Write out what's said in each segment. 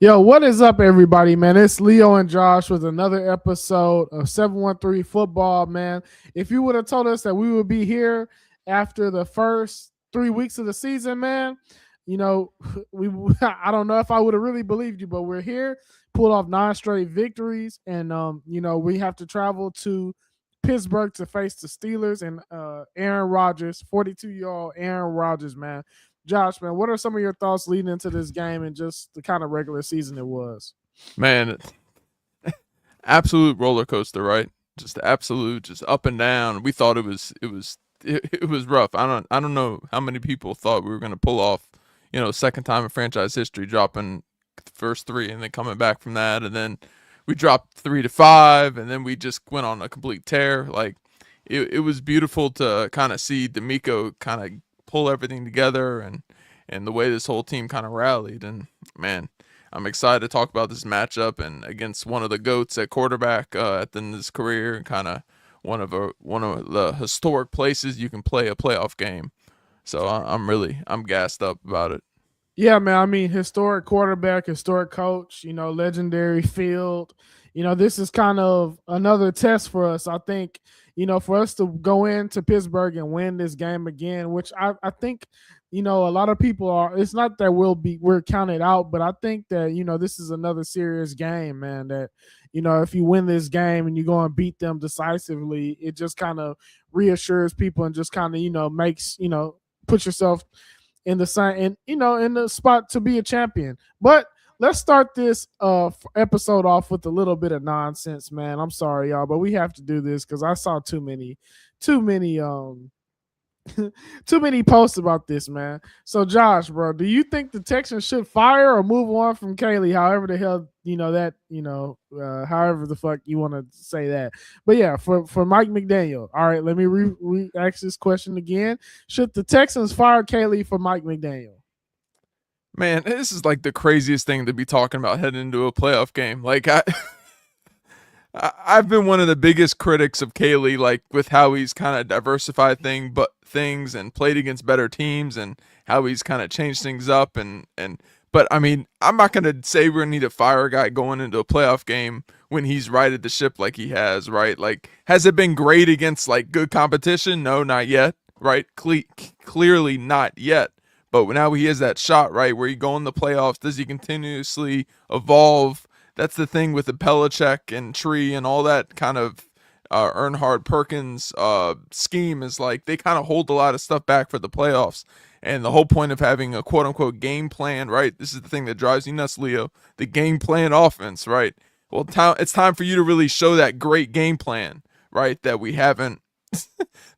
Yo, what is up, everybody, man? It's Leo and Josh with another episode of 713 Football, man. If you would have told us that we would be here after the first 3 weeks of the season, man, you know, we I don't know if I would have really believed you, but we're here, pulled off 9 straight victories, and we have to travel to Pittsburgh to face the Steelers and Aaron Rodgers, 42-year-old Aaron Rodgers, man. Josh, man, what are some of your thoughts leading into this game and just the kind of regular season it was? Man, absolute roller coaster, right? Just absolute, just up and down. We thought it was rough. I don't know how many people thought we were going to pull off, second time in franchise history, dropping the first three and then coming back from that, and then we dropped 3-5, and then we just went on a complete tear. Like it was beautiful to kind of see D'Amico kind of pull everything together and the way this whole team kind of rallied. And man, I'm excited to talk about this matchup and against one of the goats at quarterback at the end of his career, and kind of one of the historic places you can play a playoff game. So I'm gassed up about it. Yeah, man. I mean, historic quarterback, historic coach, legendary field. This is kind of another test for us. I think, for us to go into Pittsburgh and win this game again, which I think, a lot of people are, it's not that we're counted out, but I think that, this is another serious game, man, that, if you win this game and you go and beat them decisively, it just kind of reassures people and just kind of, makes, put yourself in the sign and in the spot to be a champion. But let's start this episode off with a little bit of nonsense, man. I'm sorry, y'all, but we have to do this because I saw too many too many posts about this, man. So Josh, bro, do you think the Texans should fire or move on from Kaylee? However the hell however the fuck you want to say that. But yeah, for Mike McDaniel. All right, let me ask this question again. Should the Texans fire Kaylee for Mike McDaniel? Man, this is like the craziest thing to be talking about heading into a playoff game. Like I've been one of the biggest critics of Kaylee, like with how he's kind of diversified things and played against better teams, and how he's kind of changed things up. But I mean, I'm not gonna say we're gonna need to fire a guy going into a playoff game when he's righted the ship like he has, right? Like, has it been great against like good competition? No, not yet, right? Clearly not yet. But now he has that shot, right, where he go in the playoffs. Does he continuously evolve? That's the thing with the Belichick and Tree and all that kind of Earnhardt Perkins scheme, is like they kind of hold a lot of stuff back for the playoffs. And the whole point of having a quote unquote game plan, right? This is the thing that drives you nuts, Leo. The game plan offense, right? Well, it's time for you to really show that great game plan, right? That we haven't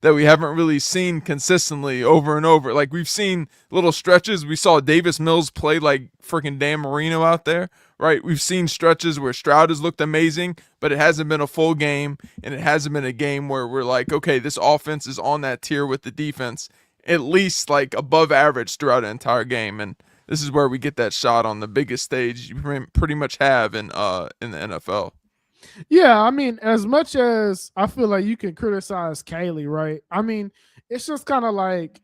really seen consistently over and over. Like, we've seen little stretches. We saw Davis Mills play like freaking Dan Marino out there, right? We've seen stretches where Stroud has looked amazing, but it hasn't been a full game, and it hasn't been a game where we're like, okay, this offense is on that tier with the defense, at least like above average throughout the entire game. And this is where we get that shot on the biggest stage you pretty much have in the NFL. Yeah, I mean, as much as I feel like you can criticize Kaylee, right? I mean, it's just kind of like,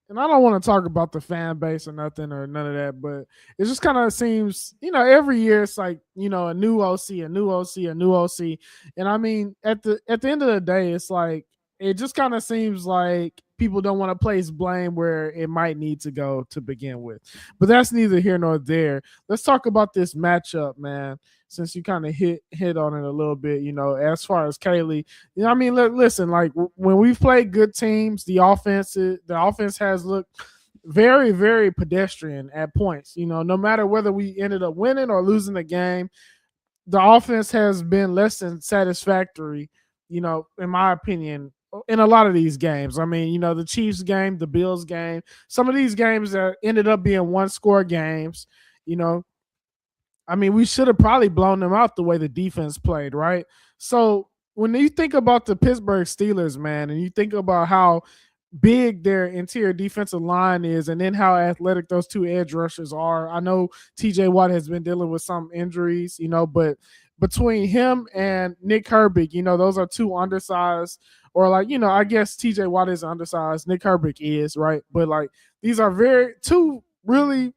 and I don't want to talk about the fan base or nothing or none of that, but it just kind of seems, every year it's like, a new OC, a new OC, a new OC. And I mean, at the end of the day, it's like, it just kind of seems like people don't want to place blame where it might need to go to begin with. But that's neither here nor there. Let's talk about this matchup, man. Since you kind of hit on it a little bit, as far as Kaylee, I mean, listen, like when we've played good teams, the offense has looked very, very pedestrian at points. No matter whether we ended up winning or losing the game, the offense has been less than satisfactory, in my opinion, in a lot of these games. I mean, the Chiefs game, the Bills game, some of these games that ended up being one-score games, I mean, we should have probably blown them out the way the defense played, right? So when you think about the Pittsburgh Steelers, man, and you think about how big their interior defensive line is, and then how athletic those two edge rushers are. I know TJ Watt has been dealing with some injuries, but between him and Nick Herbig, those are two undersized, or like, I guess TJ Watt is undersized, Nick Herbig is, right? But like, these are two really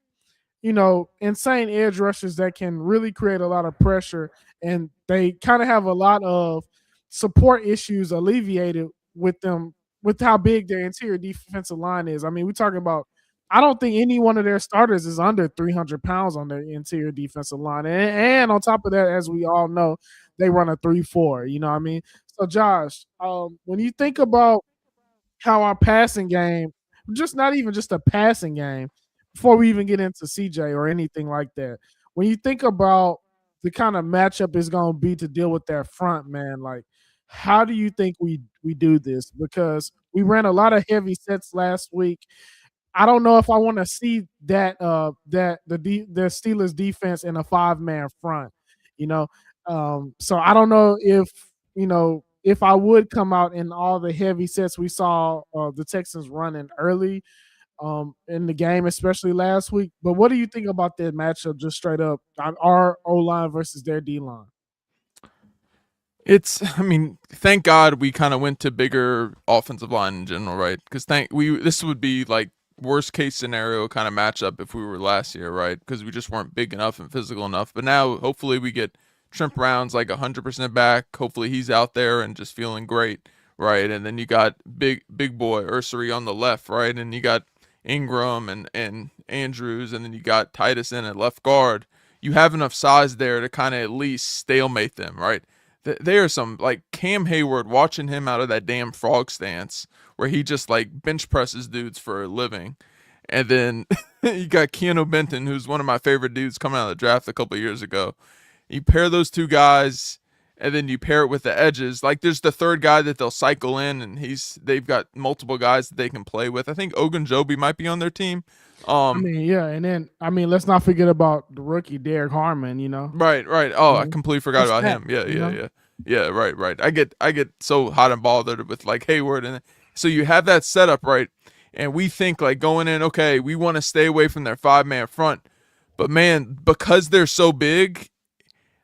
insane edge rushers that can really create a lot of pressure, and they kind of have a lot of support issues alleviated with them with how big their interior defensive line is. I mean, we're talking about. I don't think any one of their starters is under 300 pounds on their interior defensive line, and on top of that, as we all know, they run a 3-4. You know what I mean? So, Josh, when you think about how our passing game, just not even just a passing game, before we even get into CJ or anything like that. When you think about the kind of matchup it's going to be to deal with that front, man, like how do you think we do this? Because we ran a lot of heavy sets last week. I don't know if I want to see that the Steelers defense in a 5-man front, you know. So I don't know if I would come out in all the heavy sets we saw the Texans running early in the game, especially last week. But what do you think about that matchup, just straight up on our O line versus their D line? I mean, thank God we kind of went to bigger offensive line in general, right? Because this would be like worst case scenario kind of matchup if we were last year, right? Because we just weren't big enough and physical enough. But now, hopefully, we get Trent Brown's like 100% back. Hopefully, he's out there and just feeling great, right? And then you got big boy Ursary on the left, right? And you got Ingram and Andrews, and then you got Titus in at left guard. You have enough size there to kind of at least stalemate them, right? There are some like Cam Hayward, watching him out of that damn frog stance where he just like bench presses dudes for a living. And then you got Keanu Benton, who's one of my favorite dudes coming out of the draft a couple of years ago. You pair those two guys, and then you pair it with the edges. Like there's the third guy that they'll cycle in, and they've got multiple guys that they can play with. I think Ogunjobi might be on their team. I mean, yeah, and then let's not forget about the rookie Derek Harmon. Right. Oh, I completely forgot about him. Yeah. Right. I get so hot and bothered with like Hayward, and so you have that setup right, and we think like going in, okay, we want to stay away from their 5-man front, but man, because they're so big,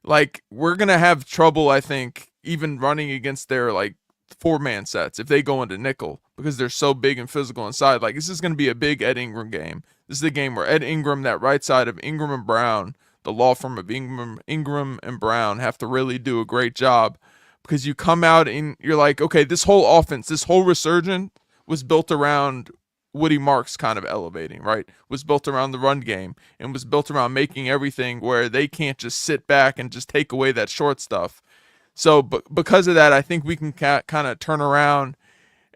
like we're gonna have trouble. I think even running against their like 4-man sets if they go into nickel because they're so big and physical inside. Like this is gonna be a big Ed Ingram game. This is the game where Ed Ingram, that right side of Ingram and Brown, the law firm of Ingram and Brown, have to really do a great job because you come out and you're like, okay, this whole offense, this whole resurgence was built around Woody Marks kind of elevating, right? Was built around the run game and was built around making everything where they can't just sit back and just take away that short stuff. So because of that, I think we can kind of turn around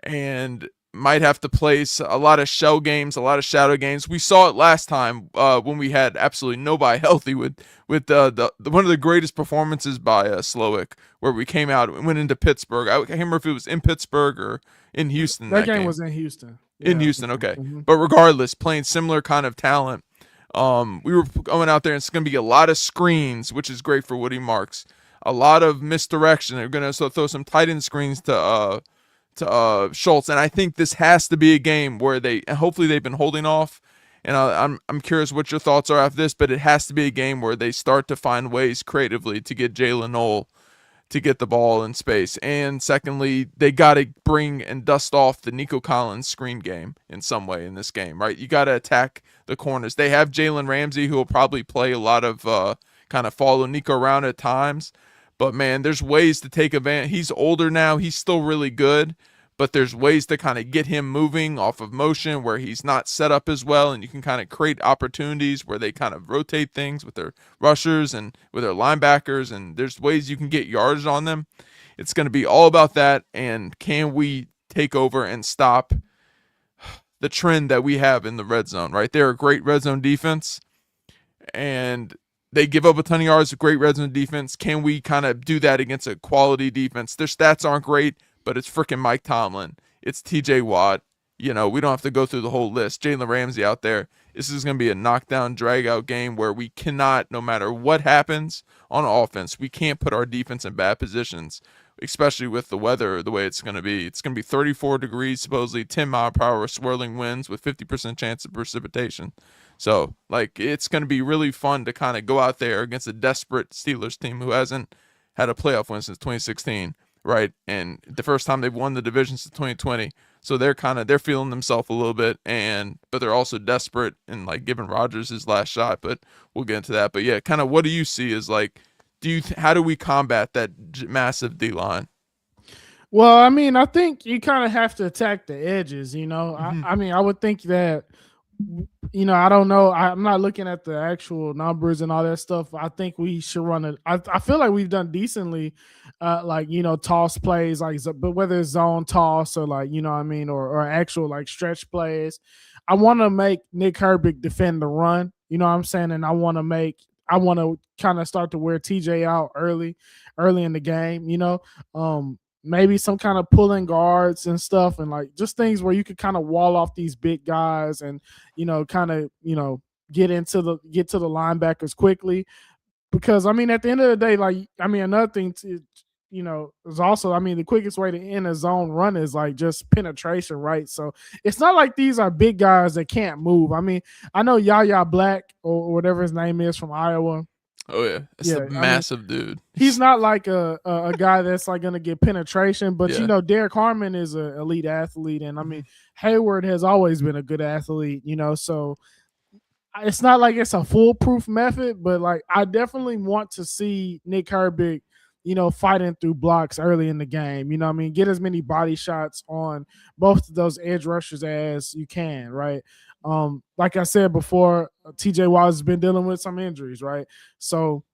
and might have to place a lot of shell games, a lot of shadow games. We saw it last time when we had absolutely nobody healthy with the one of the greatest performances by Slowick, where we came out and went into Pittsburgh. I can't remember if it was in Pittsburgh or in Houston. That game was in Houston. In Houston, okay. Mm-hmm. But regardless, playing similar kind of talent, we were going out there, and it's going to be a lot of screens, which is great for Woody Marks. A lot of misdirection. They're going to throw some tight end screens to Schultz, and I think this has to be a game where hopefully they've been holding off. And I'm curious what your thoughts are after this, but it has to be a game where they start to find ways creatively to get Jalen Knoll to get the ball in space. And secondly, they got to bring and dust off the Nico Collins screen game in some way in this game, right? You got to attack the corners. They have Jalen Ramsey, who will probably play a lot of kind of follow Nico around at times. But, man, there's ways to take advantage. He's older now. He's still really good. But there's ways to kind of get him moving off of motion where he's not set up as well, and you can kind of create opportunities where they kind of rotate things with their rushers and with their linebackers, and there's ways you can get yards on them. It's going to be all about that, and can we take over and stop the trend that we have in the red zone, right? They're a great red zone defense, and they give up a ton of yards, a great red zone defense. Can we kind of do that against a quality defense? Their stats aren't great, but it's freaking Mike Tomlin. It's TJ Watt. We don't have to go through the whole list. Jalen Ramsey out there. This is going to be a knockdown, drag-out game where we cannot, no matter what happens on offense, we can't put our defense in bad positions, especially with the weather the way it's going to be. It's going to be 34 degrees, supposedly 10-mile-per-hour swirling winds with 50% chance of precipitation. So, it's going to be really fun to kind of go out there against a desperate Steelers team who hasn't had a playoff win since 2016. Right, and the first time they've won the division since 2020. So they're feeling themselves a little bit, but they're also desperate and like giving Rodgers his last shot. But we'll get into that. But yeah, kind of what do you see is like, how do we combat that massive D line? Well, I mean, I think you kind of have to attack the edges. Mm-hmm. I mean, I would think that. I don't know. I'm not looking at the actual numbers and all that stuff. I think we should run it. I feel like we've done decently, like toss plays, like but whether it's zone toss or like what I mean, or actual like stretch plays. I want to make Nick Herbig defend the run. You know what I'm saying, and I want to kind of start to wear TJ out early in the game. Maybe some kind of pulling guards and stuff, and like just things where you could kind of wall off these big guys and kind of get to the linebackers quickly. Because I mean, at the end of the day, like I mean, another thing to is also, I mean, the quickest way to end a zone run is like just penetration, right? So it's not like these are big guys that can't move. I mean, I know Yaya Black or whatever his name is from Iowa. Oh yeah, it's a massive dude. He's not like a guy that's like going to get penetration, but Derek Harmon is an elite athlete, and I mean Hayward has always been a good athlete, so it's not like it's a foolproof method, but like I definitely want to see Nick Herbig, fighting through blocks early in the game. I mean, get as many body shots on both of those edge rushers as you can, right? Like I said before, TJ Watt has been dealing with some injuries, right? So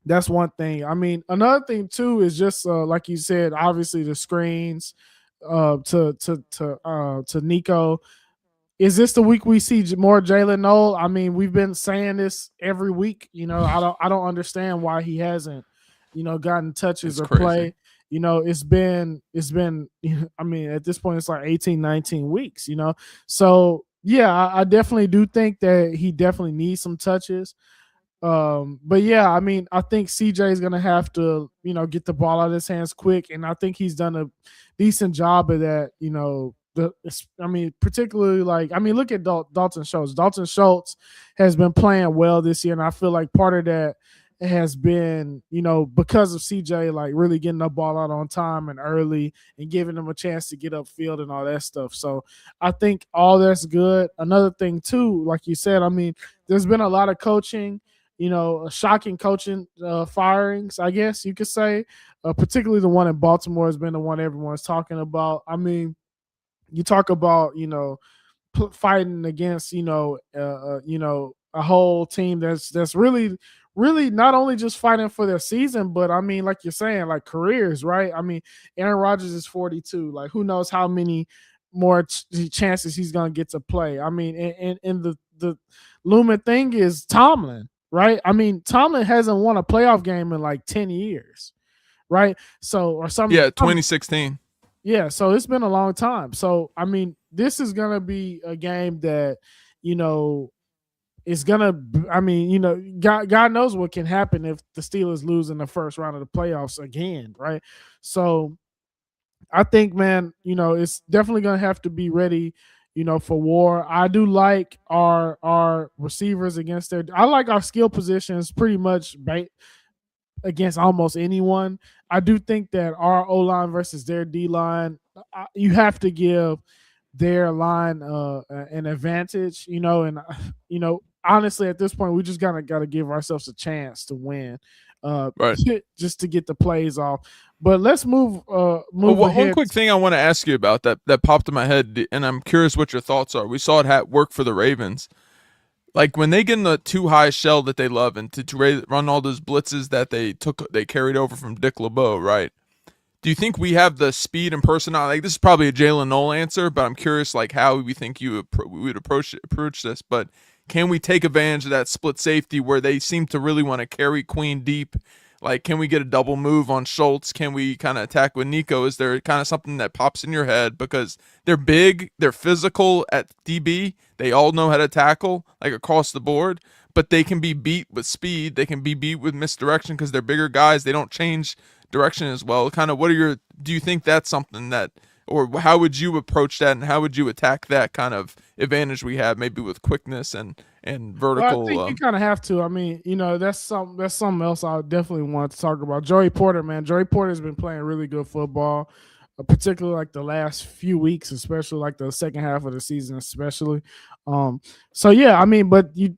that's one thing. I mean, another thing too is just like you said, obviously the screens to Nico. Is this the week we see more Jalen Noel? I mean, we've been saying this every week. I don't understand why he hasn't, gotten touches or play. It's been I mean, at this point it's like 18, 19 weeks, So yeah, I definitely do think that he definitely needs some touches. But yeah, I mean, I think CJ is gonna have to, get the ball out of his hands quick, and I think he's done a decent job of that. I mean, particularly like, I mean, look at Dalton Schultz. Dalton Schultz has been playing well this year, and I feel like part of that has been, because of CJ like really getting the ball out on time and early and giving them a chance to get upfield and all that stuff. So I think all that's good. Another thing too, like you said, I mean, there's been a lot of coaching, shocking coaching firings, I guess you could say. Particularly the one in Baltimore has been the one everyone's talking about. I mean, you talk about fighting against a whole team that's really not only just fighting for their season, but I mean, like you're saying, like careers, right? I mean, Aaron Rodgers is 42. Like, who knows how many more chances he's gonna get to play? I mean, and the looming thing is Tomlin, right? I mean, Tomlin hasn't won a playoff game in like 10 years, right? So, or something. Yeah, 2016. Yeah, so it's been a long time. So, I mean, this is going to be a game that, is going to, I mean, God knows what can happen if the Steelers lose in the first round of the playoffs again, right? So, I think, man, it's definitely going to have to be ready, for war. I do like our receivers against their, I like our skill positions pretty much against almost anyone. I do think that our O-line versus their D-line, you have to give their line an advantage, and honestly at this point we just got to give ourselves a chance to win, right? Just to get the plays off. But let's move one quick thing I want to ask you about that popped in my head, and I'm curious what your thoughts are. We saw it work for the Ravens. Like when they get in the too high shell that they love, and to run all those blitzes that they carried over from Dick LeBeau, right? Do you think we have the speed and personality? Like, this is probably a Jalen Noel answer, but I'm curious like how we think we would approach this. But can we take advantage of that split safety where they seem to really want to carry Queen deep? Like, can we get a double move on Schultz? Can we kind of attack with Nico? Is there kind of something that pops in your head? Because they're big, they're physical at DB. They all know how to tackle, like across the board. But they can be beat with speed. They can be beat with misdirection because they're bigger guys. They don't change direction as well. Kind of do you think that's something that, or how would you approach that, and how would you attack that kind of advantage we have, maybe with quickness and vertical? Well, I think you kind of have to. I mean, that's something else I definitely want to talk about. Joey Porter, man. Joey Porter's been playing really good football. particularly like the last few weeks, especially like the second half of the season, especially. Um, so yeah, I mean, but you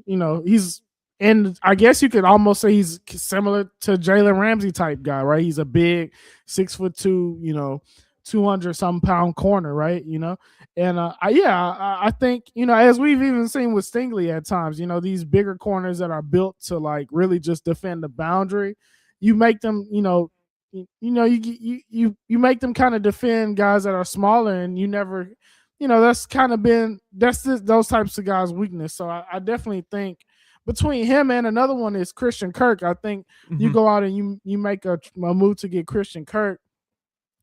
know, he's and I guess you could almost say he's similar to Jalen Ramsey type guy, right? He's a big 6'2", 200 some pound corner, right? And I think as we've even seen with Stingley at times, these bigger corners that are built to like really just defend the boundary, you make them, you make them kind of defend guys that are smaller, and you never, that's kind of been those types of guys' weakness. So I definitely think between him and another one is Christian Kirk. I think you Mm-hmm. go out and you make a move to get Christian Kirk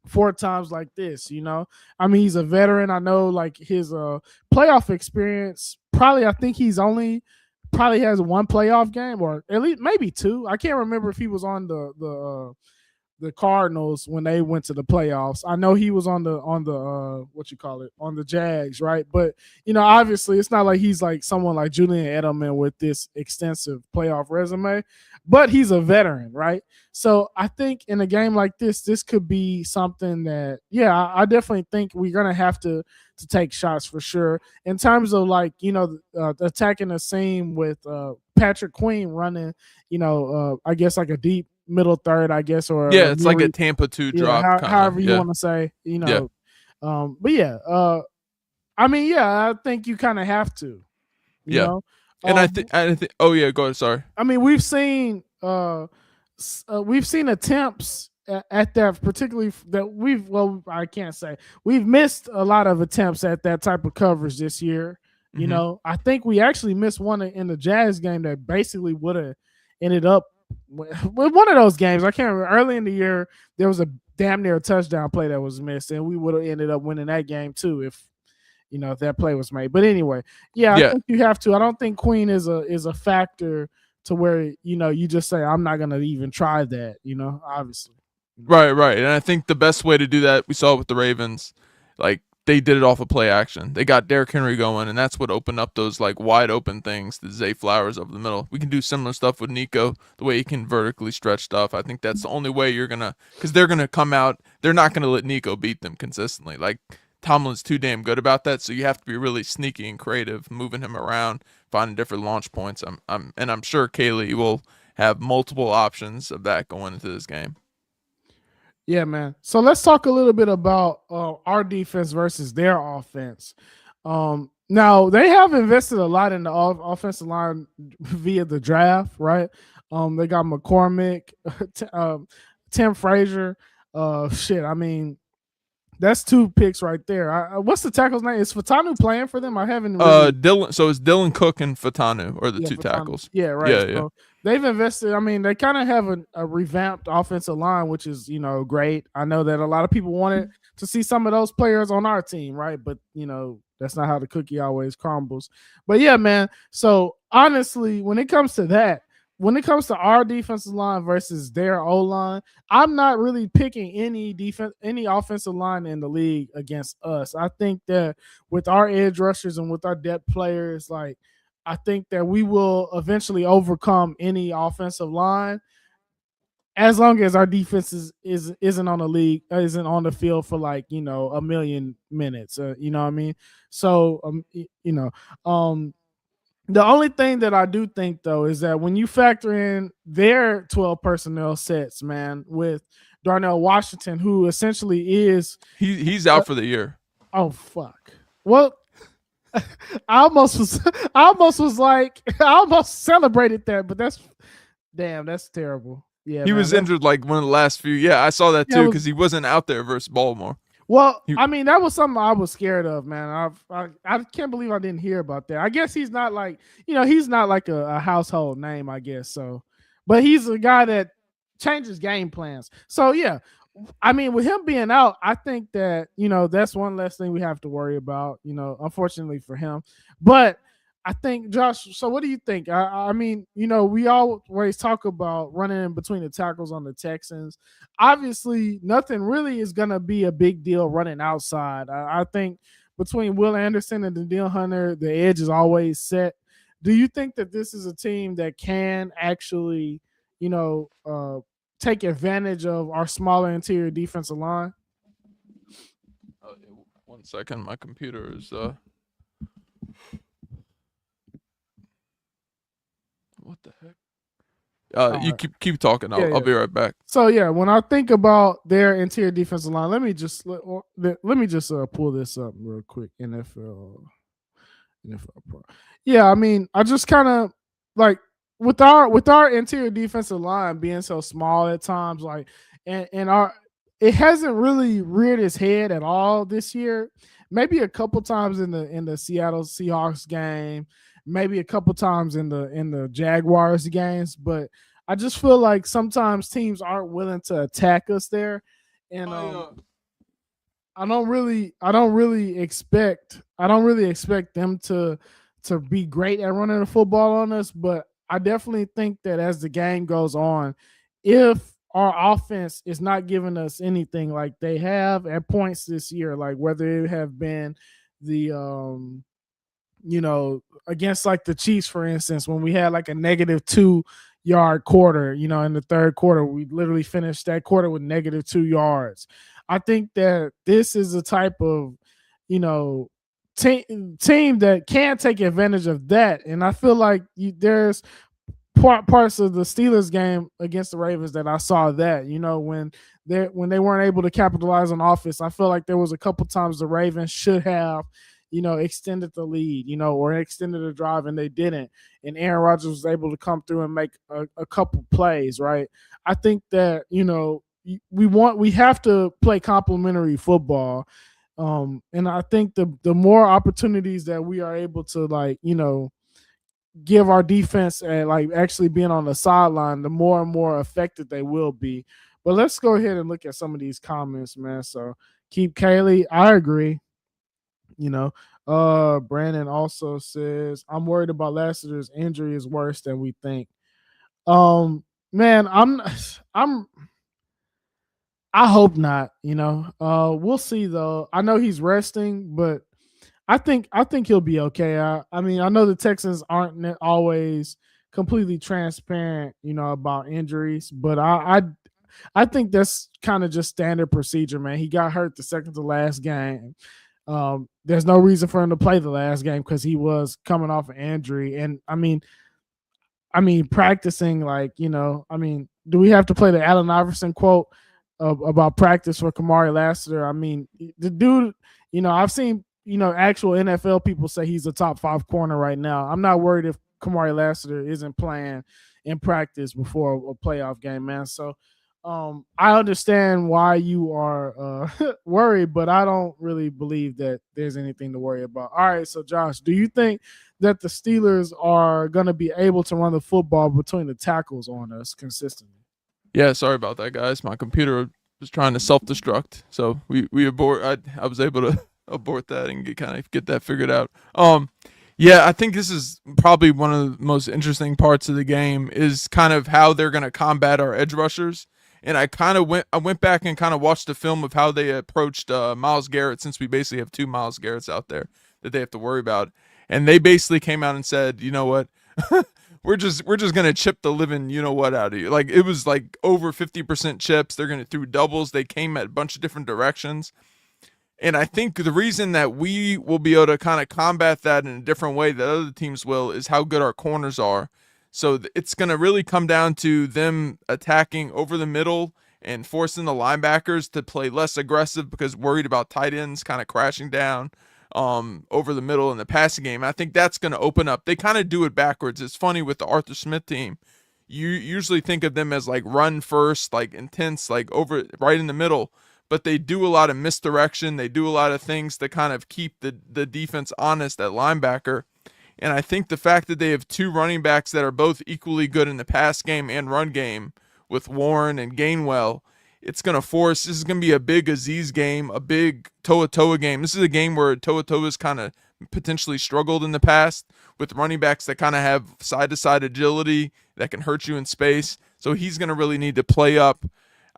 4 times like this. I mean, he's a veteran. I know like his playoff experience, probably I think he's only probably has one playoff game, or at least maybe two. I can't remember if he was on the Cardinals when they went to the playoffs. I know he was on the what you call it, on the Jags, right? But obviously it's not like he's like someone like Julian Edelman with this extensive playoff resume, but he's a veteran, right? So I think in a game like this could be something that, yeah, definitely think we're gonna have to take shots for sure. In terms of like attacking the seam with Patrick Queen running, I guess like a deep middle third, I guess, or Yeah, it's like a Tampa 2 yeah, drop kind of. however you Yeah. want to say, Yeah. but yeah, I mean, yeah, I think you kind of have to, you Yeah. know. And I Um, think oh yeah, go ahead, sorry. I mean, we've seen attempts at that, particularly that I can't say we've missed a lot of attempts at that type of coverage this year. Mhm. I think we actually missed one in the Jazz game that basically would have ended up with one of those games. I can't remember. Early in the year, there was a damn near touchdown play that was missed, and we would have ended up winning that game too if that play was made. But anyway, yeah, I Yeah. think you have to. I don't think Queen is a factor to where you just say I'm not gonna even try that. Obviously. Right, right. And I think the best way to do that, we saw it with the Ravens, like they did it off of play action. They got Derrick Henry going, and that's what opened up those like wide open things to Zay Flowers over the middle. We can do similar stuff with Nico, the way he can vertically stretch stuff. I think that's the only way you're gonna, because they're gonna come out. They're not gonna let Nico beat them consistently. Like Tomlin's too damn good about that, so you have to be really sneaky and creative, moving him around, finding different launch points. I'm sure Kaylee will have multiple options of that going into this game. Yeah, man. So let's talk a little bit about our defense versus their offense. Now they have invested a lot in the offensive line via the draft, right? They got McCormick, Tim Frazier. Shit, I mean, that's 2 picks right there. What's the tackle's name? Is Fatanu playing for them? I haven't really. Dylan. So it's Dylan Cook and Fatanu are the Yeah, two Fatanu. tackles. Yeah, right. Yeah, yeah. So they've invested. I mean, they kind of have a revamped offensive line, which is great. I know that a lot of people wanted to see some of those players on our team, right? But that's not how the cookie always crumbles. But yeah, man. So honestly, when it comes to that, when it comes to our defensive line versus their O line, I'm not really picking any offensive line in the league against us. I think that with our edge rushers and with our depth players, like I think that we will eventually overcome any offensive line as long as our defense isn't on the league, isn't on the field for like a million minutes. You know what I mean? So the only thing that I do think though is that when you factor in their 12 personnel sets, man, with Darnell Washington, who essentially is He's out for the year. oh fuck. Well, I almost like I almost celebrated that, but that's terrible. Yeah, He man. was injured like one of the last few. Yeah, I saw that Yeah, too because he wasn't out there versus Baltimore. well, He, I mean, that was something I was scared of, man. I can't believe I didn't hear about that. I guess he's not like he's not like a household name, I guess. So, but he's a guy that changes game plans. So yeah, I mean, with him being out, I think that that's one less thing we have to worry about. Unfortunately for him, but I think Josh. So, what do you think? I mean, we always talk about running in between the tackles on the Texans. Obviously, nothing really is gonna be a big deal running outside. I think between Will Anderson and Daniil Hunter, the edge is always set. Do you think that this is a team that can actually, take advantage of our smaller interior defensive line? 1 second, my computer is what the heck? All You right. keep talking. Yeah, I'll yeah. be right back. So yeah, when I think about their interior defensive line, let me just pull this up real quick. NFL Pro. Yeah, I mean, I just kind of like with our interior defensive line being so small at times, like and our it hasn't really reared its head at all this year. Maybe a couple times in the Seattle Seahawks game, maybe a couple times in the Jaguars games, but I just feel like sometimes teams aren't willing to attack us there, and I don't really expect them to be great at running the football on us, but I definitely think that as the game goes on, if our offense is not giving us anything like they have at points this year, like whether it have been the against like the Chiefs, for instance, when we had like a -2 yard quarter, in the third quarter, we literally finished that quarter with -2 yards. I think that this is a type of, you know, team that can take advantage of that. And I feel like there's parts of the Steelers game against the Ravens that I saw that, when they weren't able to capitalize on offense. I feel like there was a couple times the Ravens should have, extended the lead, or extended the drive, and they didn't. And Aaron Rodgers was able to come through and make a couple plays, right? I think that, we have to play complementary football. And I think the more opportunities that we are able to, like, give our defense and like actually being on the sideline, the more and more effective they will be. But let's go ahead and look at some of these comments, man. So keep Kaylee. I agree. You know, Brandon also says, I'm worried about Lassiter's injury is worse than we think. Man, I'm I hope not, we'll see though. I know he's resting, but I think he'll be okay. I mean, I know the Texans aren't always completely transparent, about injuries, but I think that's kind of just standard procedure, man. He got hurt the second to last game. There's no reason for him to play the last game because he was coming off an injury, and I mean, practicing, like, do we have to play the Allen Iverson quote about practice for Kamari Lassiter? I mean, the dude, I've seen, actual NFL people say he's a top 5 corner right now. I'm not worried if Kamari Lassiter isn't playing in practice before a playoff game, man. So I understand why you are worried, but I don't really believe that there's anything to worry about. All right, so Josh, do you think that the Steelers are going to be able to run the football between the tackles on us consistently? Yeah, sorry about that, guys. My computer was trying to self-destruct, so we abort. I was able to abort that and get that figured out. Yeah, I think this is probably one of the most interesting parts of the game is kind of how they're going to combat our edge rushers. And I went back and kind of watched the film of how they approached Myles Garrett, since we basically have 2 Myles Garretts out there that they have to worry about. And they basically came out and said, you know what, we're just gonna chip the living out of you. Like, it was like over 50% chips. They're gonna do doubles. They came at a bunch of different directions. And I think the reason that we will be able to kind of combat that in a different way that other teams will is how good our corners are. So it's going to really come down to them attacking over the middle and forcing the linebackers to play less aggressive because worried about tight ends kind of crashing down over the middle in the passing game. I think that's going to open up. They kind of do it backwards. It's funny with the Arthur Smith team. You usually think of them as like run first, like intense, like over right in the middle. But they do a lot of misdirection. They do a lot of things to kind of keep the defense honest at linebacker. And I think the fact that they have 2 running backs that are both equally good in the pass game and run game with Warren and Gainwell, this is going to be a big Aziz game, a big Toa game. This is a game where Toa's kind of potentially struggled in the past with running backs that kind of have side-to-side agility that can hurt you in space. So he's going to really need to play up.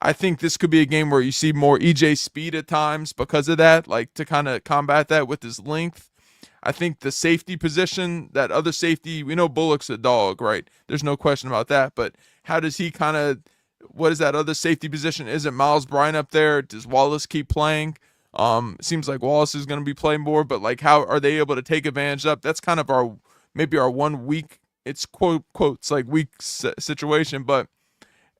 I think this could be a game where you see more EJ Speed at times because of that, like to kind of combat that with his length. I think the safety position, that other safety, we know Bullock's a dog, right? There's no question about that. But how does he what is that other safety position? Is it Miles Bryant up there? Does Wallace keep playing? Seems like Wallace is going to be playing more, but like how are they able to take advantage of? That's kind of our maybe our one weak. It's quotes like weak situation, but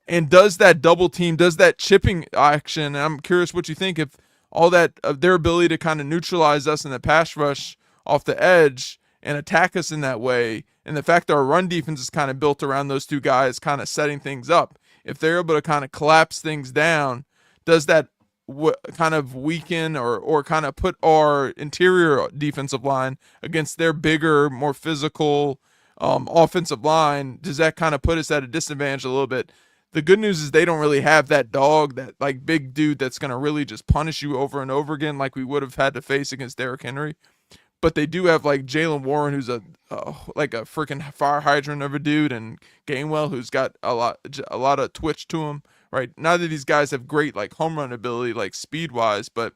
and does that double team, does that chipping action? And I'm curious what you think if all that of their ability to kind of neutralize us in the pass rush off the edge and attack us in that way, and the fact that our run defense is kind of built around those two guys, kind of setting things up. If they're able to kind of collapse things down, does that kind of weaken or kind of put our interior defensive line against their bigger, more physical offensive line? Does that kind of put us at a disadvantage a little bit? The good news is they don't really have that dog, that like big dude that's going to really just punish you over and over again like we would have had to face against Derrick Henry. But they do have like Jalen Warren, who's like a freaking fire hydrant of a dude, and Gainwell, who's got a lot of twitch to him. Right, neither of these guys have great like home run ability, like speed wise, but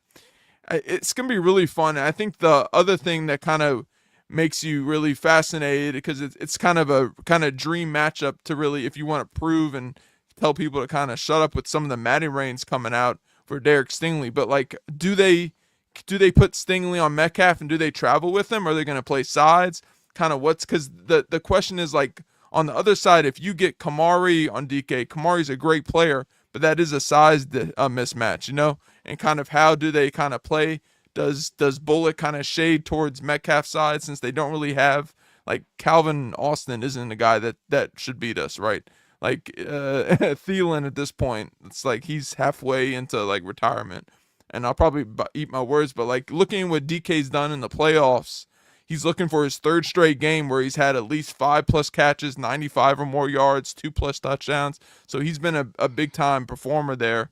it's gonna be really fun. And I think the other thing that kind of makes you really fascinated because it's kind of a kind of dream matchup to really, if you want to prove and tell people to kind of shut up with some of the Matty Rains coming out for Derek Stingley. But like, do they put Stingley on Metcalf and do they travel with him? Or are they going to play sides? Kind of what's because the question is like on the other side, if you get Kamari on DK, Kamari's a great player, but that is a size mismatch, and kind of how do they kind of play? Does Bullock kind of shade towards Metcalf's side since they don't really have like Calvin Austin isn't a guy that should beat us, right? Like Thielen at this point, it's like he's halfway into like retirement, and I'll probably eat my words, but like looking at what DK's done in the playoffs, he's looking for his third straight game where he's had at least 5+ catches, 95 or more yards, 2+ touchdowns. So he's been a big time performer there.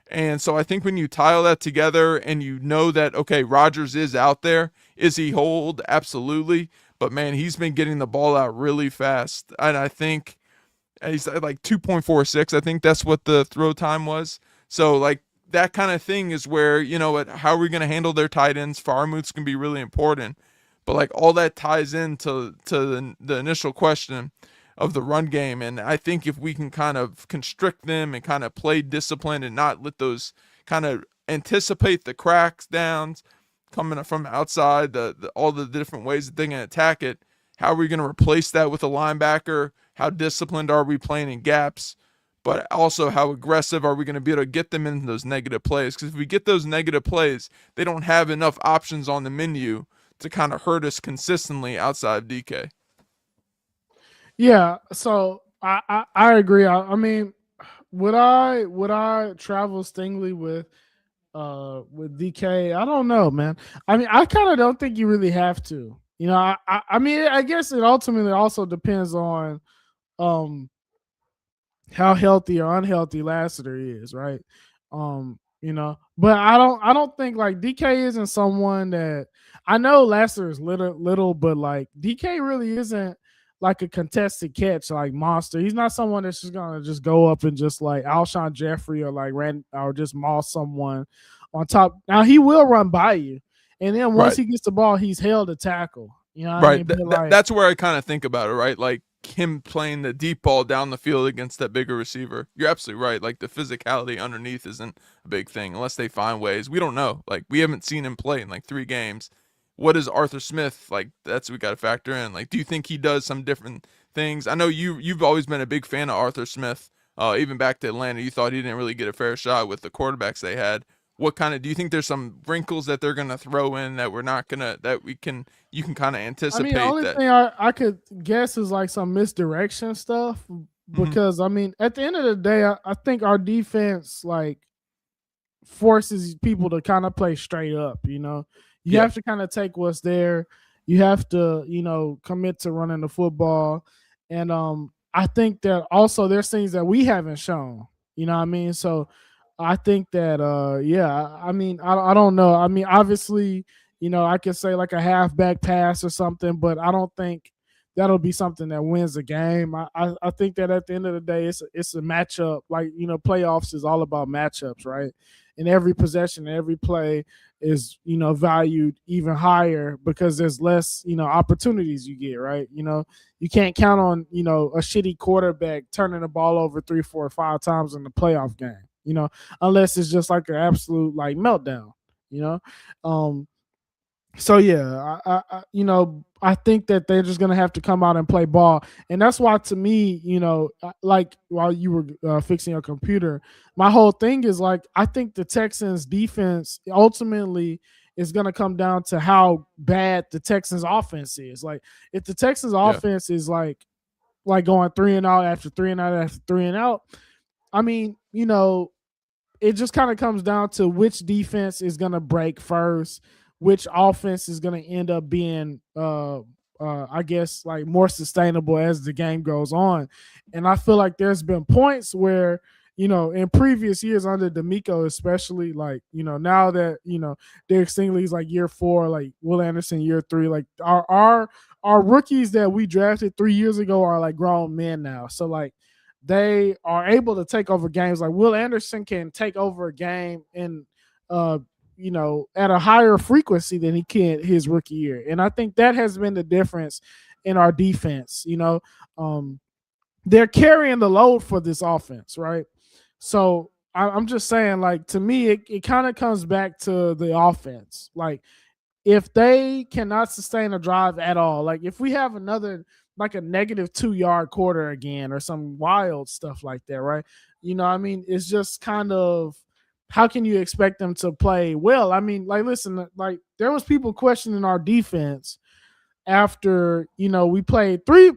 And so I think when you tie all that together and you know that, okay, Rodgers is out there, is he hold? Absolutely. But man, he's been getting the ball out really fast. And I think he's like 2.46. I think that's what the throw time was. So like that kind of thing is where, how are we going to handle their tight ends? Farmouth's going to be really important. But like all that ties into the initial question of the run game. And I think if we can kind of constrict them and kind of play disciplined and not let those kind of anticipate the cracks downs coming from outside, all the different ways that they can attack it, how are we going to replace that with a linebacker? How disciplined are we playing in gaps? But also how aggressive are we going to be able to get them into those negative plays? Because if we get those negative plays, they don't have enough options on the menu to kind of hurt us consistently outside of DK. Yeah, so I agree. I mean, would I travel Stingley with DK? I don't know, man. I mean, I kind of don't think you really have to. I mean, I guess it ultimately also depends on how healthy or unhealthy Lassiter is, right? But I don't think like DK isn't someone that I know Lassiter is little, but like DK really isn't like a contested catch like monster. He's not someone that's just gonna just go up and just like Alshon Jeffrey or like or just maul someone on top. Now he will run by you, and then once he gets the ball, he's held to tackle. You know what I mean? That's where I kind of think about it, right? Like him playing the deep ball down the field against that bigger receiver. You're absolutely right. Like the physicality underneath isn't a big thing unless they find ways. We don't know. Like we haven't seen him play in like 3 games. What is Arthur Smith like? That's what we got to factor in. Like, do you think he does some different things? I know you've always been a big fan of Arthur Smith. Even back to Atlanta, you thought he didn't really get a fair shot with the quarterbacks they had. What kind of do you think there's some wrinkles that they're gonna throw in that we're not gonna you can kind of anticipate? I mean, the only thing I could guess is like some misdirection stuff because I mean, at the end of the day, I think our defense like forces people to kind of play straight up. You have to kind of take what's there. You have to commit to running the football, and I think that also there's things that we haven't shown. You know what I mean? So I think that I mean I don't know. I mean obviously I could say like a halfback pass or something, but I don't think that'll be something that wins the game. I think that at the end of the day it's a matchup. Like playoffs is all about matchups, right? And every possession, every play is valued even higher because there's less opportunities you get, right? You can't count on a shitty quarterback turning the ball over 3, 4, 5 times in the playoff game. Unless it's just like an absolute like meltdown. you know. Um, so yeah, I think that they're just gonna have to come out and play ball, and that's why to me, like while you were fixing your computer, my whole thing is like I think the Texans defense ultimately is gonna come down to how bad the Texans offense is. Like if the Texans Yeah. offense is like going three and out after three and out after three and out, I mean, it just kind of comes down to which defense is going to break first, which offense is going to end up being, I guess, like more sustainable as the game goes on. And I feel like there's been points where, in previous years under D'Amico, especially, like, now that, Derek Stingley's like year 4, like Will Anderson year 3, like our rookies that we drafted 3 years ago are like grown men now. So like, they are able to take over games. Like Will Anderson can take over a game and at a higher frequency than he can his rookie year. And I think that has been the difference in our defense. They're carrying the load for this offense, right? So I'm just saying, like, to me, it kind of comes back to the offense. Like, if they cannot sustain a drive at all, like if we have another like a negative 2 yard quarter again or some wild stuff like that, right? I mean, it's just kind of how can you expect them to play well? I mean, like, listen, like there was people questioning our defense after we played three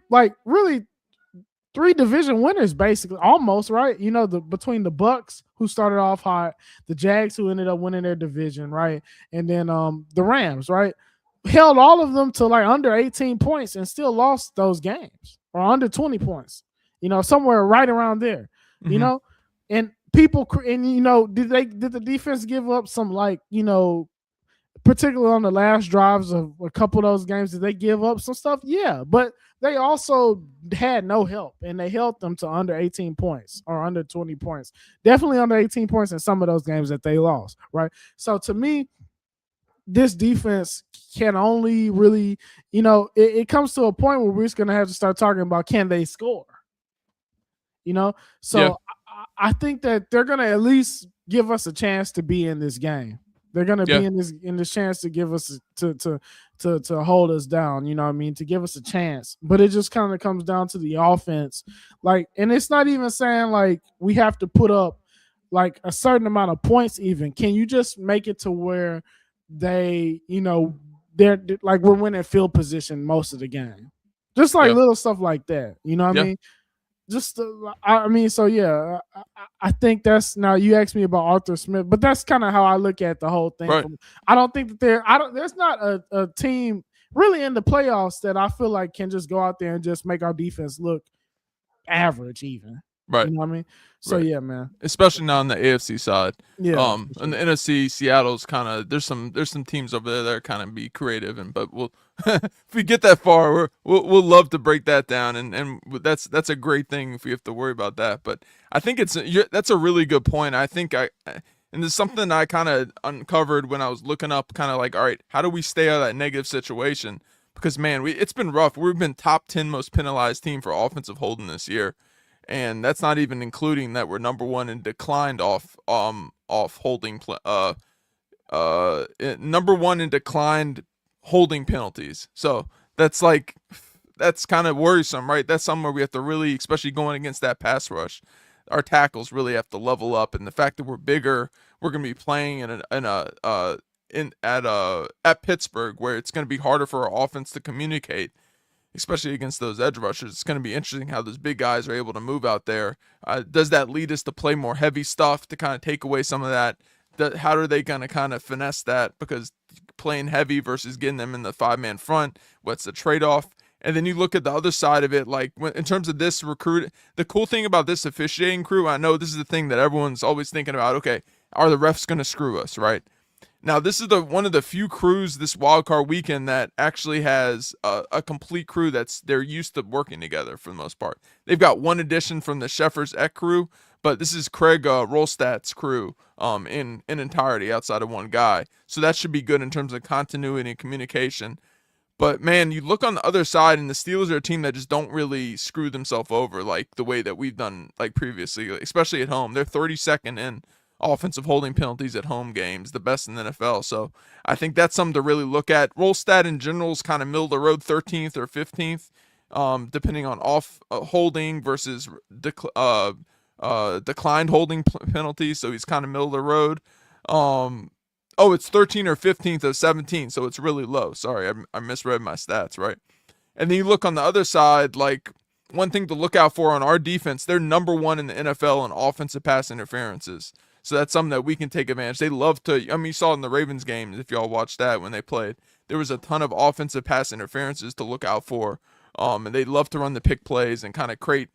division winners, basically, almost, right? The between the Bucks, who started off hot, the Jags, who ended up winning their division, right, and then the Rams, right, held all of them to like under 18 points and still lost those games, or under 20 points, somewhere right around there, Mm-hmm. and people, and did the defense give up some, like, particularly on the last drives of a couple of those games, did they give up some stuff? Yeah, but they also had no help, and they held them to under 18 points or under 20 points. Definitely under 18 points in some of those games that they lost, right? So to me, this defense can only really, it comes to a point where we're just going to have to start talking about, can they score? Yeah. So I think that they're going to at least give us a chance to be in this game. They're going to Yeah. be in this chance to give us to hold us down. You know what I mean? To give us a chance. But it just kind of comes down to the offense. Like, and it's not even saying like we have to put up like a certain amount of points. Even can you just make it to where they're like we're winning field position most of the game, just like Yeah. little stuff like that. You know what I Yeah. mean? Just I mean, so yeah, I think that's, now you asked me about Arthur Smith, but that's kind of how I look at the whole thing. Right. I don't think that there's not a team really in the playoffs that I feel like can just go out there and just make our defense look average even. Right. You know what I mean? So Right. yeah, man. Especially now on the AFC side. Yeah. On the NFC, Seattle's kind of there's some teams over there that are kind of be creative, and but we'll if we get that far, we'll love to break that down, and that's a great thing if we have to worry about that. But I think that's a really good point. I think and there's something I kind of uncovered when I was looking up, kind of like, all right, how do we stay out of that negative situation? Because man, it's been rough. We've been top 10 most penalized team for offensive holding this year, and that's not even including that we're number one in declined off holding number one in declined holding penalties. So that's kind of worrisome, right? That's somewhere we have to really, especially going against that pass rush, our tackles really have to level up, and the fact that we're bigger, we're going to be playing at Pittsburgh, where it's going to be harder for our offense to communicate, especially against those edge rushers. It's going to be interesting how those big guys are able to move out there. Does that lead us to play more heavy stuff to kind of take away some of that? How are they going to kind of finesse that? Because playing heavy versus getting them in the 5-man front, what's the trade-off? And then you look at the other side of it, like in terms of this recruit, the cool thing about this officiating crew, I know this is the thing that everyone's always thinking about. Okay, are the refs going to screw us, right? Now, this is one of the few crews this wildcard weekend that actually has a complete crew they're used to working together for the most part. They've got one addition from the Sheffers Eck crew, but this is Craig Rolstadt's crew in entirety outside of one guy. So that should be good in terms of continuity and communication. But man, you look on the other side, and the Steelers are a team that just don't really screw themselves over like the way that we've done like previously, especially at home. They're 32nd in offensive holding penalties at home games, the best in the NFL. So I think that's something to really look at. Roll stat in general is kind of middle of the road, 13th or 15th, depending on holding versus declined holding penalties. So he's kind of middle of the road. It's 13 or 15th of 17, so it's really low. Sorry, I misread my stats, right? And then you look on the other side, like one thing to look out for on our defense, they're number one in the NFL in offensive pass interferences. So that's something that we can take advantage. They love to, you saw in the Ravens game, if y'all watched that when they played, there was a ton of offensive pass interferences to look out for. And they love to run the pick plays and kind of create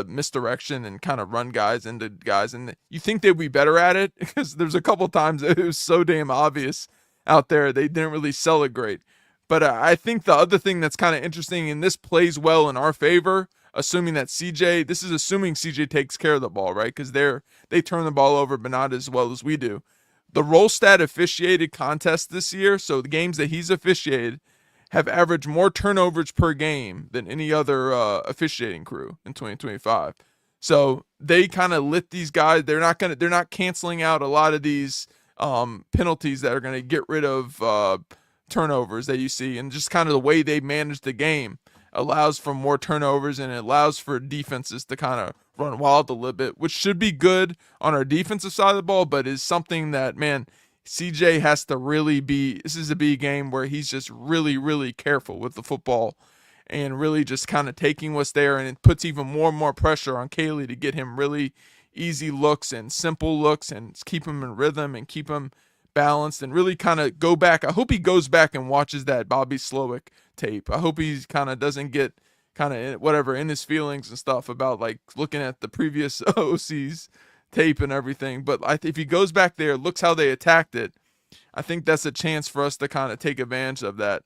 misdirection and kind of run guys into guys. And you think they'd be better at it because there's a couple times it was so damn obvious out there. They didn't really sell it great. But I think the other thing that's kind of interesting, and this plays well in our favor, assuming that this is assuming CJ takes care of the ball, right? Because they turn the ball over, but not as well as we do. The roll stat officiated contest this year, so the games that he's officiated, have averaged more turnovers per game than any other officiating crew in 2025. So they kind of lit these guys. They're not canceling out a lot of these penalties that are going to get rid of turnovers that you see, and just kind of the way they manage the game allows for more turnovers, and it allows for defenses to kind of run wild a little bit, which should be good on our defensive side of the ball, but is something that, man, CJ has to really be. This is a big game where he's just really, really careful with the football and really just kind of taking what's there, and it puts even more and more pressure on Kaylee to get him really easy looks and simple looks and keep him in rhythm and keep him balanced and really kind of go back. I hope he goes back and watches that Bobby Slowick tape. I hope he kind of doesn't get kind of whatever in his feelings and stuff about like looking at the previous OC's tape and everything. But if he goes back there, looks how they attacked it, I think that's a chance for us to kind of take advantage of that.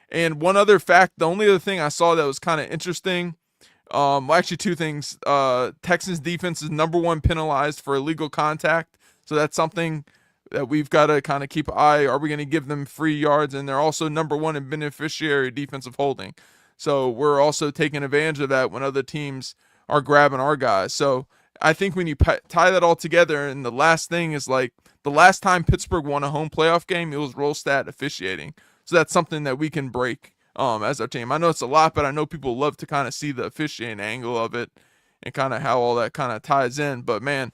And one other fact, the only other thing I saw that was kind of interesting, actually two things. Texans defense is number one penalized for illegal contact. So that's something that we've got to kind of keep an eye. Are we going to give them free yards? And they're also number one in beneficiary defensive holding. So we're also taking advantage of that when other teams are grabbing our guys. So I think when you tie that all together, and the last thing is like the last time Pittsburgh won a home playoff game, it was roll stat officiating. So that's something that we can break as our team. I know it's a lot, but I know people love to kind of see the officiating angle of it and kind of how all that kind of ties in. But man,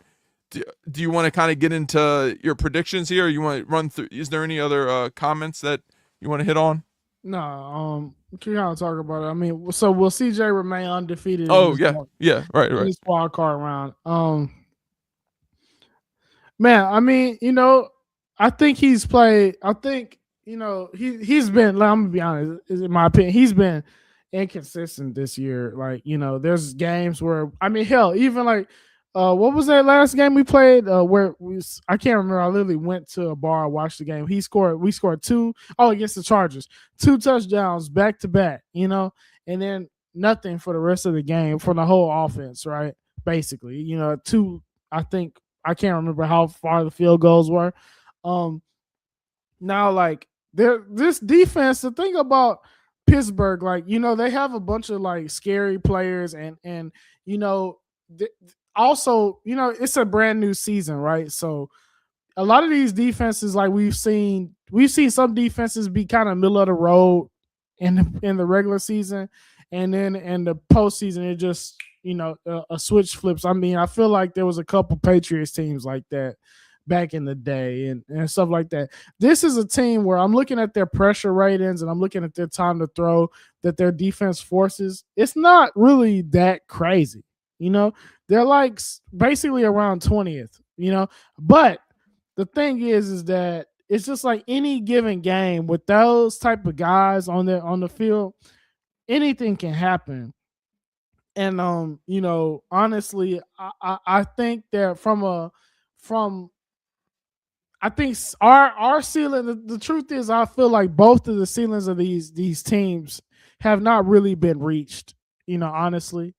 do you want to kind of get into your predictions here? Or you want to run through? Is there any other comments that you want to hit on? No, can you kind of talk about it? I mean, so will CJ remain undefeated? Oh yeah, right. In this wild card round. Man, I mean, I think he's played. I think he's been. I'm gonna be honest. In my opinion, he's been inconsistent this year. Like there's games where hell, even like. What was that last game we played? I can't remember. I literally went to a bar, watched the game. We scored two against the Chargers, 2 touchdowns back to back, and then nothing for the rest of the game from the whole offense, right? Basically, two. I think I can't remember how far the field goals were. Now like this defense. The thing about Pittsburgh, like they have a bunch of like scary players, and also, it's a brand new season, right? So a lot of these defenses, like we've seen some defenses be kind of middle of the road in the regular season, and then in the postseason, it just a switch flips. I mean, I feel like there was a couple Patriots teams like that back in the day and stuff like that. This is a team where I'm looking at their pressure ratings and I'm looking at their time to throw that their defense forces. It's not really that crazy. They're like basically around 20th, but the thing is that it's just like any given game with those type of guys on the field, anything can happen. And honestly, I think that I think our ceiling, the truth is I feel like both of the ceilings of these teams have not really been reached, honestly.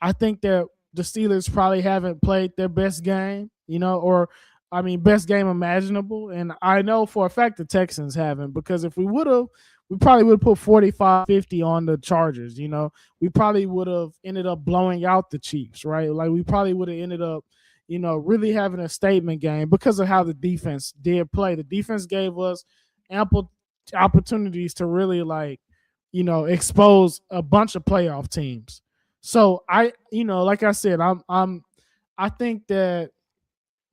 I think that the Steelers probably haven't played their best game, best game imaginable. And I know for a fact the Texans haven't, because if we would have, we probably would have put 45-50 on the Chargers. We probably would have ended up blowing out the Chiefs, right? Like we probably would have ended up, really having a statement game because of how the defense did play. The defense gave us ample opportunities to really expose a bunch of playoff teams. So like I said, I think that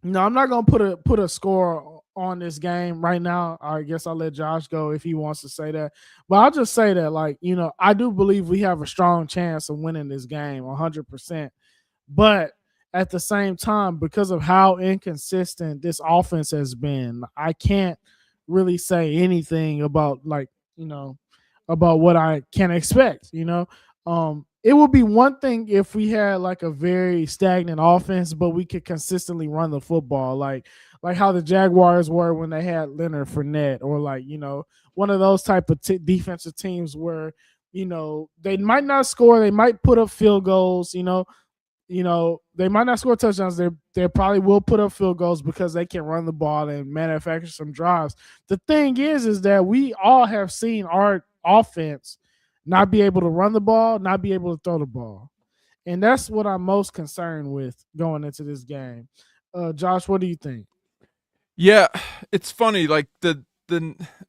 I'm not gonna put a score on this game right now. I guess I'll let Josh go if he wants to say that. But I'll just say that, I do believe we have a strong chance of winning this game 100%. But at the same time, because of how inconsistent this offense has been, I can't really say anything about about what I can expect. It would be one thing if we had like a very stagnant offense, but we could consistently run the football, like how the Jaguars were when they had Leonard Fournette, or one of those type of defensive teams where they might not score, they might put up field goals, they might not score touchdowns. They probably will put up field goals because they can run the ball and manufacture some drives. The thing is that we all have seen our offense not be able to run the ball, not be able to throw the ball. And that's what I'm most concerned with going into this game. Josh, what do you think? Yeah, it's funny. Like the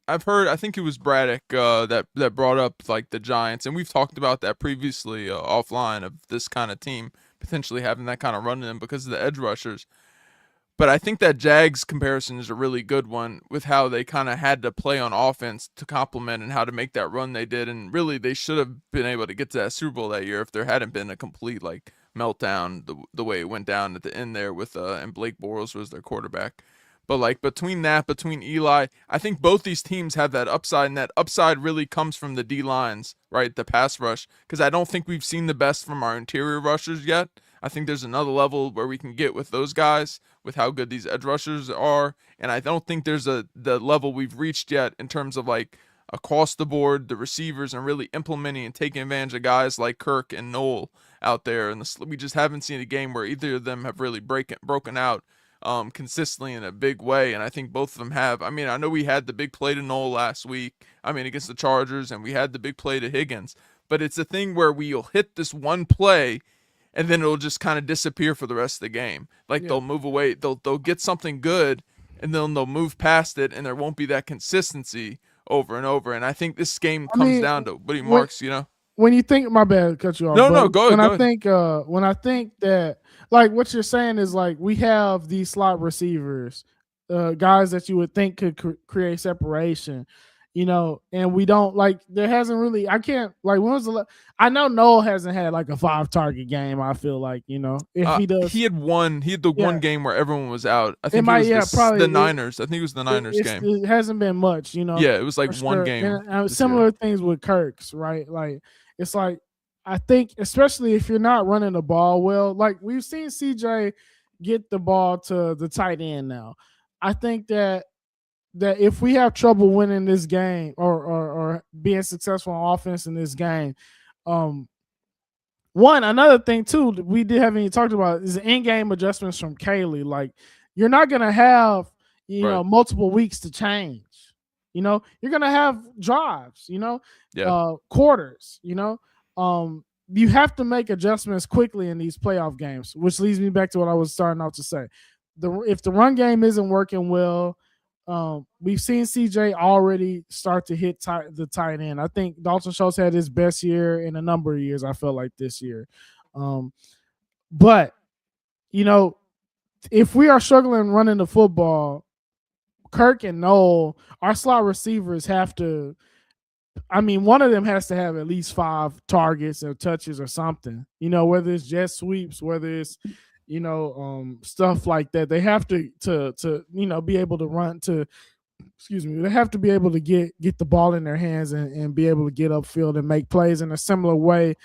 I've heard. I think it was Braddock that brought up like the Giants, and we've talked about that previously offline of this kind of team potentially having that kind of run in them because of the edge rushers. But I think that Jags comparison is a really good one with how they kind of had to play on offense to complement and how to make that run they did. And really, they should have been able to get to that Super Bowl that year if there hadn't been a complete like meltdown the way it went down at the end there with and Blake Bortles was their quarterback. But like between Eli, I think both these teams have that upside, and that upside really comes from the D lines, right? The pass rush, because I don't think we've seen the best from our interior rushers yet. I think there's another level where we can get with those guys, with how good these edge rushers are, and I don't think there's the level we've reached yet in terms of like across the board the receivers and really implementing and taking advantage of guys like Kirk and Noel out there. And we just haven't seen a game where either of them have really broken out consistently in a big way, and I think both of them have. I mean, I know we had the big play to Noel last week, against the Chargers, and we had the big play to Higgins, but it's a thing where we'll hit this one play and then it'll just kind of disappear for the rest of the game. Like they'll move away, they'll get something good, and then they'll move past it, and there won't be that consistency over and over. And I think this game comes down to Buddy Marks, When you think, my bad, cut you off. No, go ahead. When I think that, like what you're saying is like we have these slot receivers, guys that you would think could create separation, and we don't, like, there hasn't really, I can't, like, when was I know Noel hasn't had like a 5-target game. I feel like, if he does, he had the one game where everyone was out. I think it was the Niners. I think it was the Niners game. It hasn't been much, Yeah, it was like one game. And similar things with Kirk's, right? Like, it's like, I think, especially if you're not running the ball well, like we've seen CJ get the ball to the tight end now. I think that if we have trouble winning this game or being successful on offense in this game, another thing too we haven't even talked about is in-game adjustments from Kaylee. Like, you're not gonna have multiple weeks to change. You're gonna have drives. Quarters. You have to make adjustments quickly in these playoff games, which leads me back to what I was starting out to say. If the run game isn't working well, we've seen CJ already start to hit the tight end. I think Dalton Schultz had his best year in a number of years, I felt like, this year. But, if we are struggling running the football, Kirk and Noel, our slot receivers have to, one of them has to have at least 5 targets or touches or something, whether it's jet sweeps, whether it's, stuff like that. They have to be able to run they have to be able to get the ball in their hands and be able to get upfield and make plays in a similar way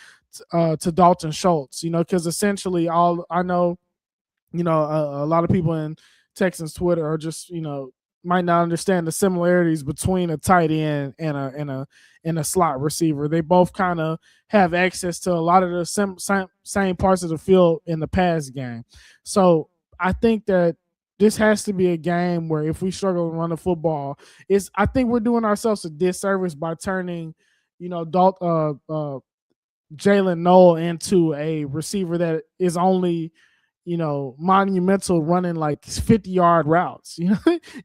to Dalton Schultz, because essentially all I know, a lot of people in Texans Twitter are just, might not understand the similarities between a tight end and a slot receiver. They both kind of have access to a lot of the same parts of the field in the pass game. So I think that this has to be a game where if we struggle to run the football, I think we're doing ourselves a disservice by turning, Jalen Noel into a receiver that is only, monumental running like 50-yard routes,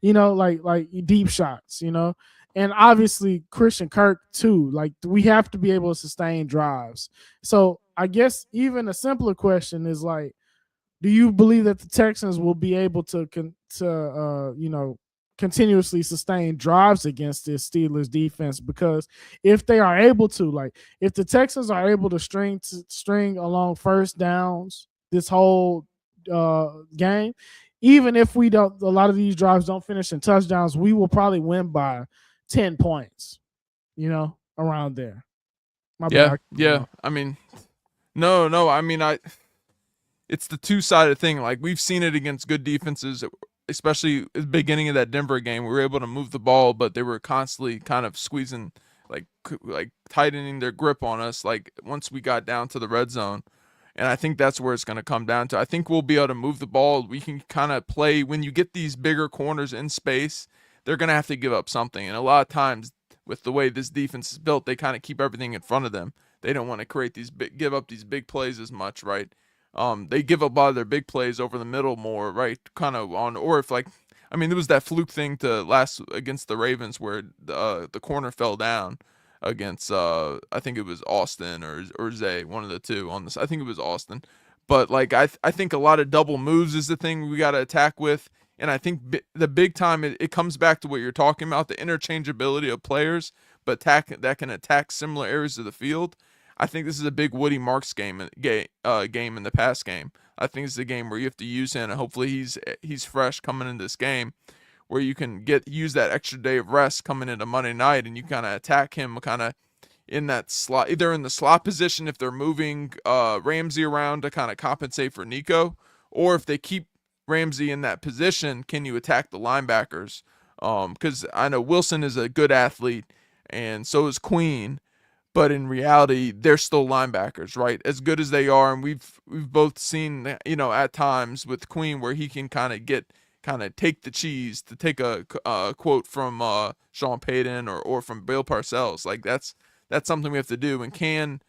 like deep shots, and obviously Christian Kirk too. Like we have to be able to sustain drives. So I guess even a simpler question is like, do you believe that the Texans will be able to continuously sustain drives against this Steelers defense? Because if they are able to, like, if the Texans are able to string along first downs this whole game, even if we don't, a lot of these drives don't finish in touchdowns, we will probably win by 10 points, around there. My Yeah, bad. yeah. I mean, no. I mean, it's the two-sided thing. Like we've seen it against good defenses, especially at the beginning of that Denver game. We were able to move the ball, but they were constantly kind of squeezing, like tightening their grip on us. Like once we got down to the red zone, and I think that's where it's going to come down to. I think we'll be able to move the ball. We can kind of play when you get these bigger corners in space. They're going to have to give up something, and a lot of times with the way this defense is built, they kind of keep everything in front of them. They don't want to give up these big plays as much, right? They give up a lot of their big plays over the middle more, right? Kind of on, or if like, I mean, there was that fluke thing to last against the Ravens where the corner fell down against I think it was Austin or Zay, one of the two on this. I think it was Austin, but like I think a lot of double moves is the thing we got to attack with, and I think the big time it comes back to what you're talking about, the interchangeability of players, but that can attack similar areas of the field. I think this is a big Woody Marks game in the pass game. I think it's a game where you have to use him, and hopefully he's fresh coming into this game, where you can use that extra day of rest coming into Monday night, and you kind of attack him kind of in that slot, either in the slot position if they're moving Ramsey around to kind of compensate for Nico, or if they keep Ramsey in that position, can you attack the linebackers? Because I know Wilson is a good athlete, and so is Queen. But in reality, they're still linebackers, right? As good as they are, and we've both seen, at times with Queen where he can kind of take the cheese, to take a quote from Sean Payton or from Bill Parcells. Like that's something we have to do. And can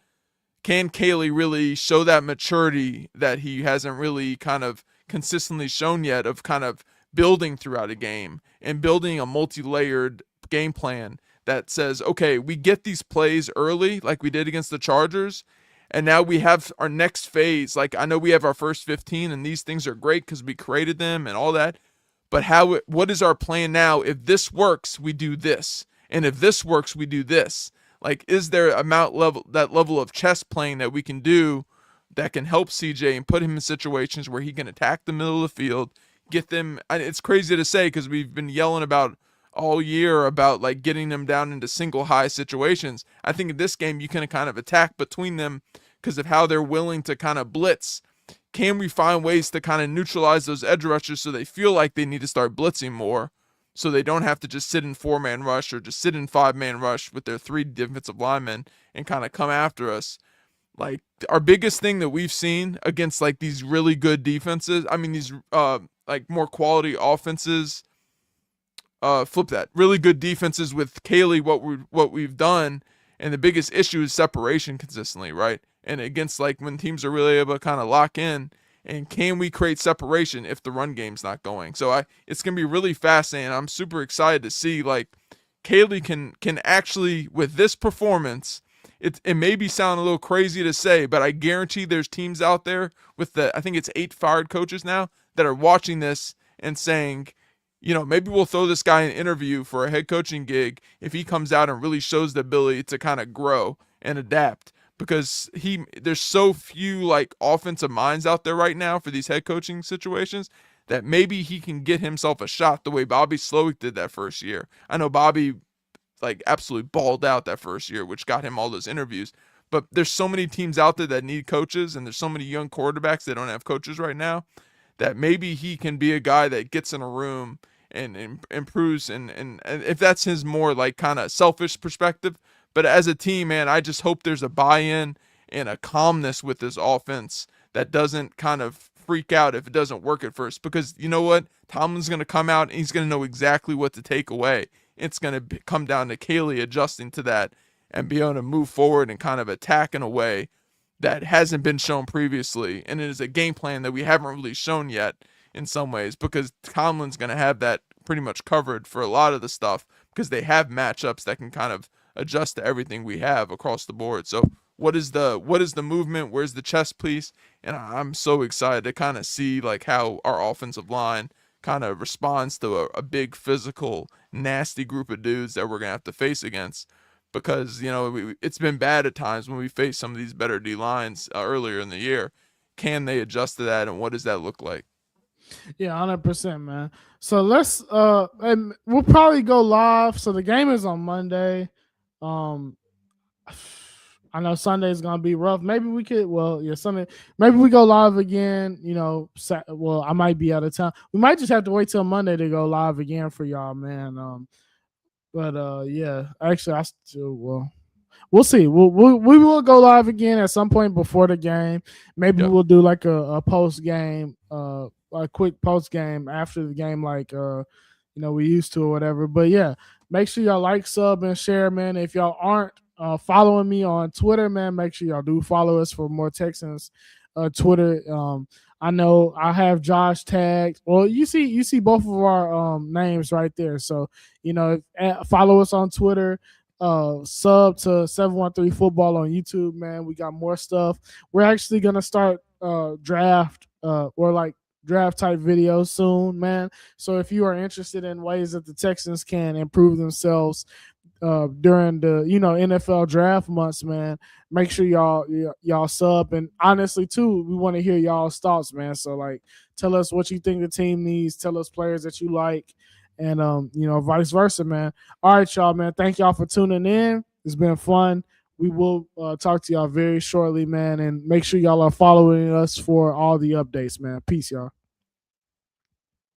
Caley really show that maturity that he hasn't really kind of consistently shown yet, of kind of building throughout a game and building a multi-layered game plan that says, okay, we get these plays early like we did against the Chargers, and now we have our next phase. Like I know we have our first 15 and these things are great because we created them and all that, but what is our plan now? If this works, we do this, and if this works, we do this. Like, is there that level of chess playing that we can do that can help CJ and put him in situations where he can attack the middle of the field, get them. It's crazy to say because we've been yelling about all year about like getting them down into single high situations. I think in this game you can kind of attack between them because of how they're willing to kind of blitz. Can we find ways to kind of neutralize those edge rushers so they feel like they need to start blitzing more, so they don't have to just sit in 4-man rush or just sit in 5-man rush with their 3 defensive linemen and kind of come after us? Like our biggest thing that we've seen against like these really good defenses, I mean these like more quality offenses, flip that, really good defenses with Caley, what we've done, and the biggest issue is separation consistently, right? And against like when teams are really able to kind of lock in, and can we create separation if the run game's not going? So it's gonna be really fascinating. I'm super excited to see like Caley can actually, with this performance, it may be sound a little crazy to say, but I guarantee there's teams out there with I think it's 8 fired coaches now that are watching this and saying, maybe we'll throw this guy an interview for a head coaching gig if he comes out and really shows the ability to kind of grow and adapt, because there's so few like offensive minds out there right now for these head coaching situations that maybe he can get himself a shot the way Bobby Slowick did that first year. I know Bobby like absolutely balled out that first year, which got him all those interviews. But there's so many teams out there that need coaches, and there's so many young quarterbacks that don't have coaches right now, that maybe he can be a guy that gets in a room and improves, and if that's his more like kind of selfish perspective. But as a team, man, I just hope there's a buy-in and a calmness with this offense that doesn't kind of freak out if it doesn't work at first, because you know what? Tomlin's going to come out and he's going to know exactly what to take away. It's going to come down to Caley adjusting to that and be able to move forward and kind of attack in a way that hasn't been shown previously, and it is a game plan that we haven't really shown yet in some ways, because Tomlin's going to have that pretty much covered for a lot of the stuff, because they have matchups that can kind of adjust to everything we have across the board. So what is the movement? Where's the chess piece? And I'm so excited to kind of see like how our offensive line kind of responds to a big physical, nasty group of dudes that we're gonna have to face against. Because it's been bad at times when we face some of these better D lines earlier in the year. Can they adjust to that, and what does that look like? Yeah, 100%, man. So let's and we'll probably go live. So the game is on Monday. Um I know Sunday's gonna be rough. Maybe we could. Well, yeah, Sunday. Maybe we go live again. Well, I might be out of town. We might just have to wait till Monday to go live again for y'all, man. Yeah. Actually, I still we'll see. We will go live again at some point before the game. Maybe Yep. we'll do like a post game, a quick post game after the game, like we used to or whatever. But yeah, make sure y'all like, sub, and share, man. If y'all aren't following me on Twitter, man, make sure y'all do follow us for more Texans Twitter. I know I have Josh tagged. Well, you see both of our names right there. So follow us on Twitter. Sub to 713 Football on YouTube, man. We got more stuff. We're actually gonna start draft or like draft type videos soon, man. So if you are interested in ways that the Texans can improve themselves during the NFL draft months, man, make sure y'all sub. And honestly too, we want to hear y'all's thoughts, man. So like, tell us what you think the team needs. Tell us players that you like, and vice versa, man. All right, y'all, man. Thank y'all for tuning in. It's been fun. We will talk to y'all very shortly, man. And make sure y'all are following us for all the updates, man. Peace, y'all.